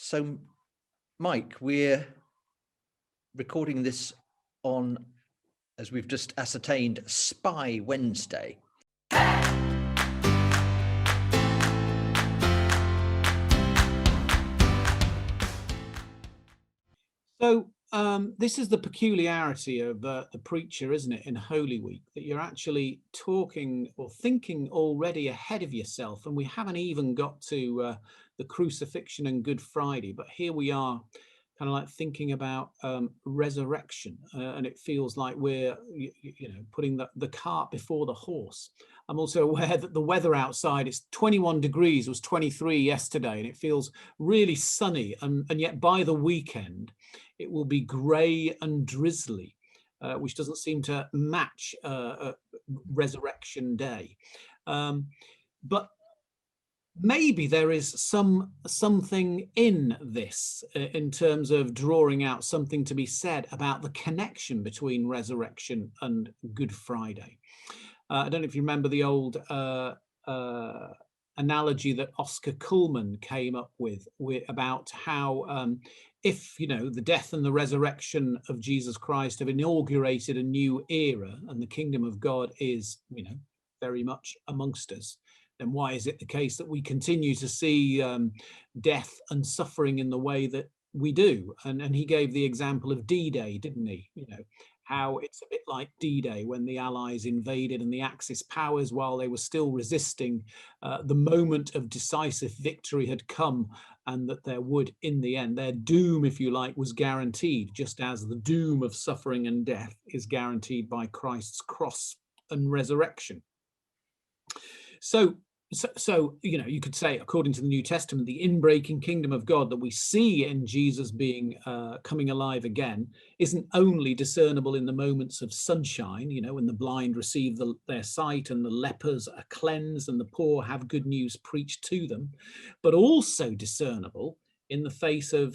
So, Mike, we're recording this on, as we've just ascertained, Spy Wednesday. So this is the peculiarity of the preacher, isn't it, in Holy Week, that you're actually talking or thinking already ahead of yourself. And we haven't even got to the crucifixion and Good Friday, but here we are kind of like thinking about resurrection, and it feels like we're putting the cart before the horse. I'm also aware that the weather outside, it's 21 degrees, it was 23 yesterday, and it feels really sunny, and yet by the weekend it will be grey and drizzly, which doesn't seem to match Resurrection Day. But maybe there is something in this, in terms of drawing out something to be said about the connection between resurrection and Good Friday. I don't know if you remember the old analogy that Oscar Cullmann came up with about how if the death and the resurrection of Jesus Christ have inaugurated a new era and the kingdom of God is very much amongst us, then why is it the case that we continue to see death and suffering in the way that we do? And he gave the example of D-Day, didn't he? How it's a bit like D-Day when the Allies invaded and the Axis powers, while they were still resisting, the moment of decisive victory had come, and that there would, in the end, their doom, if you like, was guaranteed, just as the doom of suffering and death is guaranteed by Christ's cross and resurrection. So you could say, according to the New Testament, the inbreaking kingdom of God that we see in Jesus being coming alive again isn't only discernible in the moments of sunshine, when the blind receive their sight and the lepers are cleansed and the poor have good news preached to them, but also discernible in the face of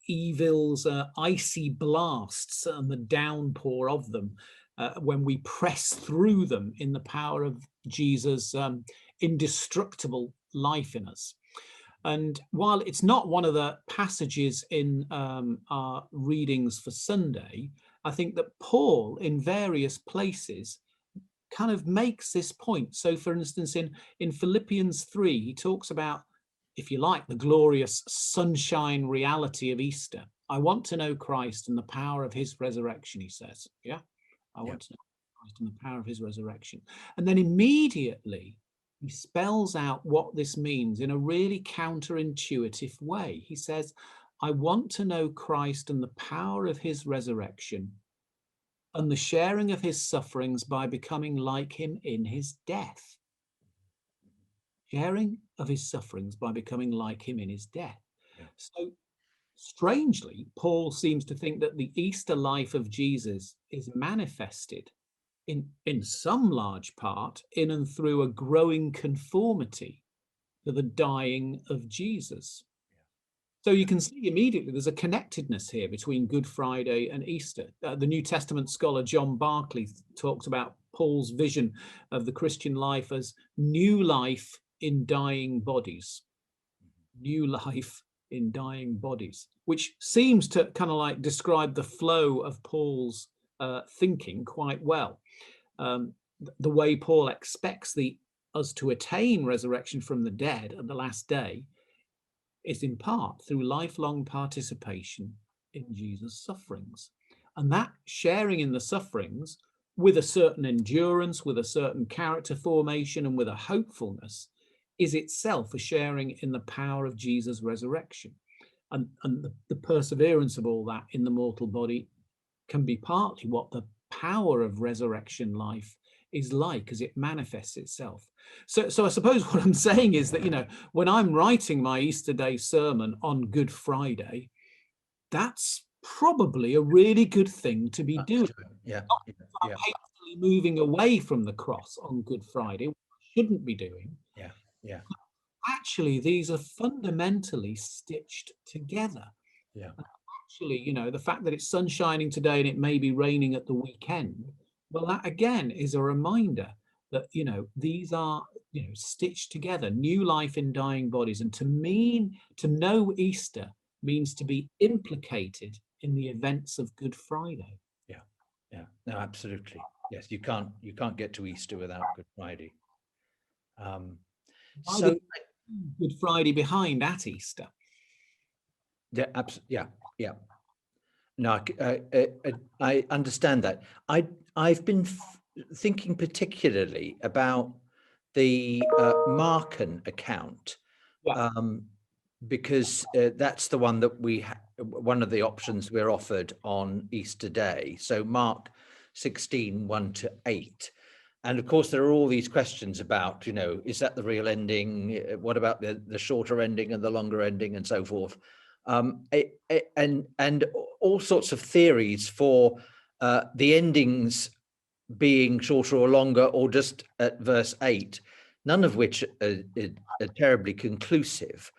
evil's icy blasts and the downpour of them, when we press through them in the power of Jesus' indestructible life in us. And while it's not one of the passages in our readings for Sunday, I think that Paul in various places kind of makes this point. So for instance, in Philippians 3, he talks about, if you like, the glorious sunshine reality of Easter. I want to know Christ and the power of his resurrection, he says. I want to know Christ and the power of his resurrection. And then immediately he spells out what this means in a really counterintuitive way. He says, I want to know Christ and the power of his resurrection and the sharing of his sufferings by becoming like him in his death. Sharing of his sufferings by becoming like him in his death. Yeah. So strangely, Paul seems to think that the Easter life of Jesus is manifested in some large part in and through a growing conformity to the dying of Jesus. So you can see immediately there's a connectedness here between Good Friday and Easter. The New Testament scholar John Barclay talks about Paul's vision of the Christian life as new life in dying bodies. New life in dying bodies, which seems to kind of like describe the flow of Paul's thinking quite well. The way Paul expects us to attain resurrection from the dead at the last day is in part through lifelong participation in Jesus' sufferings. And that sharing in the sufferings with a certain endurance, with a certain character formation, and with a hopefulness is itself a sharing in the power of Jesus' resurrection. And the perseverance of all that in the mortal body can be partly what the power of resurrection life is like as it manifests itself. So I suppose what I'm saying is that, when I'm writing my Easter Day sermon on Good Friday, that's probably a really good thing to be doing. I'm hastily moving away from the cross on Good Friday, which I shouldn't be doing. Yeah. Actually, these are fundamentally stitched together. Yeah. Actually, the fact that it's sun shining today and it may be raining at the weekend, well, that again is a reminder that, these are, stitched together, new life in dying bodies. And to know Easter means to be implicated in the events of Good Friday. Yeah, no, absolutely. Yes, you can't get to Easter without Good Friday. Why would So Good Friday behind at Easter? yeah, yeah. No, I understand that. I've been thinking particularly about the Markan account, Yeah. because that's the one that one of the options we're offered on Easter Day. So Mark 16, 1-8. And of course, there are all these questions about, is that the real ending? What about the shorter ending and the longer ending and so forth? And all sorts of theories for the endings being shorter or longer, or just at verse 8, none of which are terribly conclusive.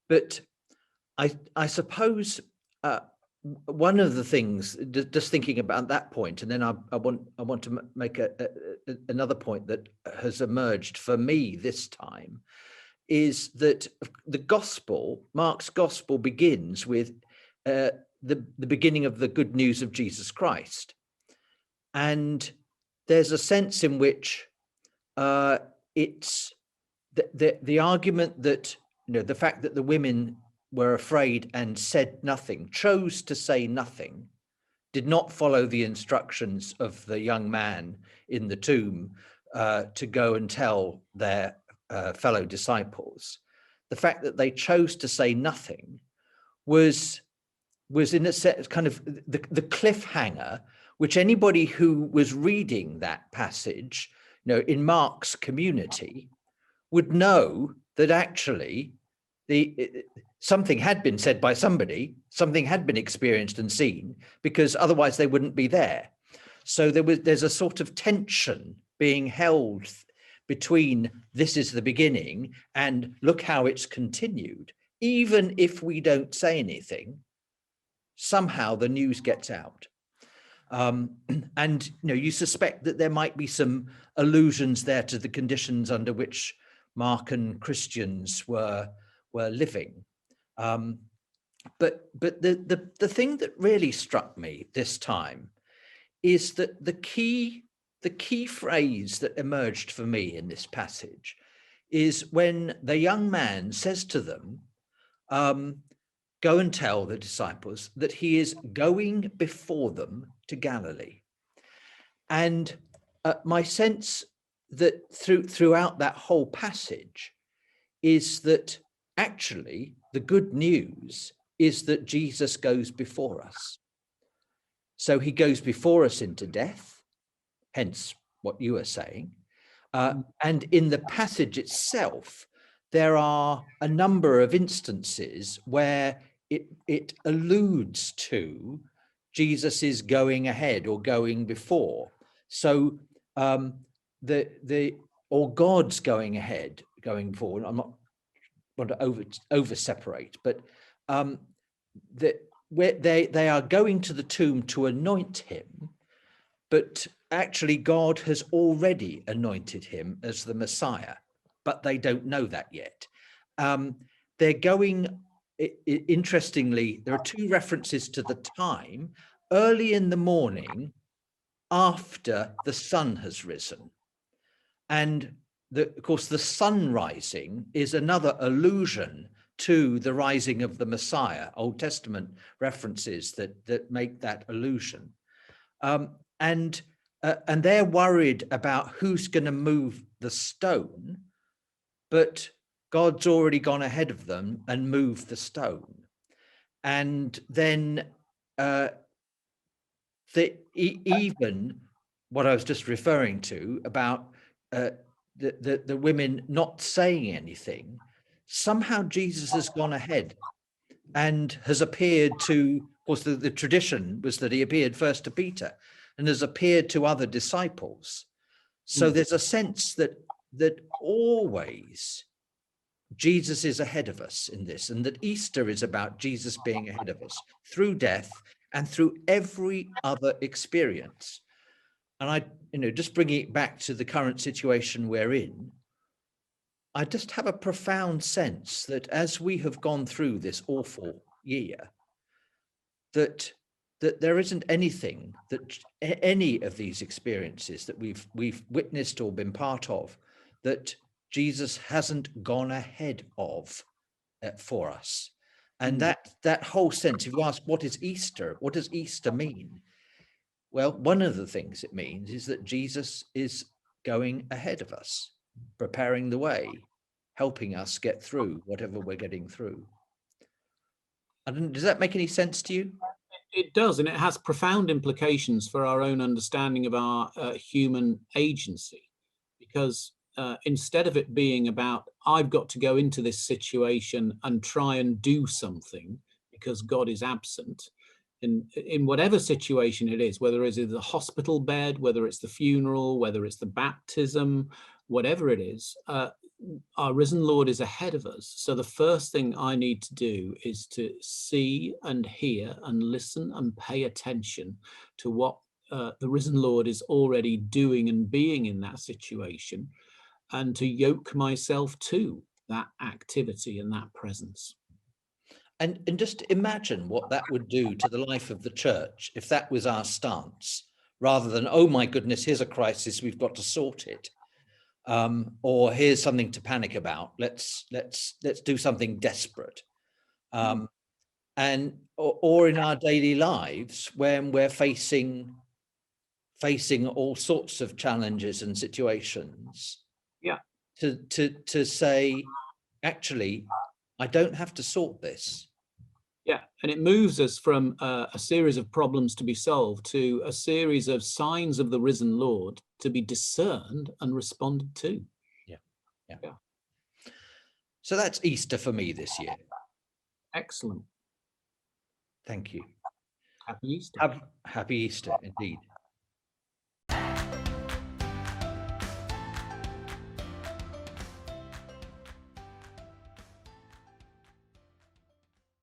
But I suppose one of the things, just thinking about that point, and then I want to make another point that has emerged for me this time, is that the gospel, Mark's gospel, begins with the beginning of the good news of Jesus Christ, and there's a sense in which it's the argument that the fact that the women were afraid and said nothing, chose to say nothing, did not follow the instructions of the young man in the tomb to go and tell their fellow disciples. The fact that they chose to say nothing was in a sense kind of the cliffhanger, which anybody who was reading that passage, in Mark's community, would know that actually something had been said by somebody, something had been experienced and seen, because otherwise they wouldn't be there. So there's a sort of tension being held between this is the beginning and look how it's continued. Even if we don't say anything, somehow the news gets out. And you suspect that there might be some allusions there to the conditions under which Markan Christians were living. But the thing that really struck me this time is that the key phrase that emerged for me in this passage is when the young man says to them, go and tell the disciples that he is going before them to Galilee. And my sense that throughout that whole passage is that actually the good news is that Jesus goes before us. So he goes before us into death, hence what you are saying. And in the passage itself, there are a number of instances where it alludes to Jesus is going ahead or going before. So or God's going ahead, going forward. I'm not want to over separate, but where they are going to the tomb to anoint him, but actually God has already anointed him as the Messiah, but they don't know that yet. They're going, interestingly, there are two references to the time, early in the morning after the sun has risen. And of course, the sun rising is another allusion to the rising of the Messiah, Old Testament references that make that allusion. And they're worried about who's going to move the stone, but God's already gone ahead of them and moved the stone. And then even what I was just referring to about the women not saying anything, somehow Jesus has gone ahead and has appeared to, of course, the tradition was that he appeared first to Peter and has appeared to other disciples. So there's a sense that always Jesus is ahead of us in this, and that Easter is about Jesus being ahead of us through death and through every other experience. And I, just bringing it back to the current situation we're in, I just have a profound sense that as we have gone through this awful year, that there isn't anything that any of these experiences that we've witnessed or been part of that Jesus hasn't gone ahead of for us. And that whole sense, if you ask, what is Easter? What does Easter mean? Well, one of the things it means is that Jesus is going ahead of us, preparing the way, helping us get through whatever we're getting through. Does that make any sense to you? It does, and it has profound implications for our own understanding of our human agency, because instead of it being about, I've got to go into this situation and try and do something because God is absent, in whatever situation it is, whether it's the hospital bed, whether it's the funeral, whether it's the baptism, whatever it is, our risen Lord is ahead of us. So the first thing I need to do is to see and hear and listen and pay attention to what the risen Lord is already doing and being in that situation, and to yoke myself to that activity and that presence. And just imagine what that would do to the life of the church if that was our stance, rather than, oh my goodness, here's a crisis, we've got to sort it. Or here's something to panic about. Let's do something desperate. And or in our daily lives when we're facing all sorts of challenges and situations. Yeah. To say, actually, I don't have to sort this. Yeah, and it moves us from a series of problems to be solved to a series of signs of the risen Lord to be discerned and responded to. Yeah. So that's Easter for me this year. Excellent. Thank you. Happy Easter. Happy Easter, indeed.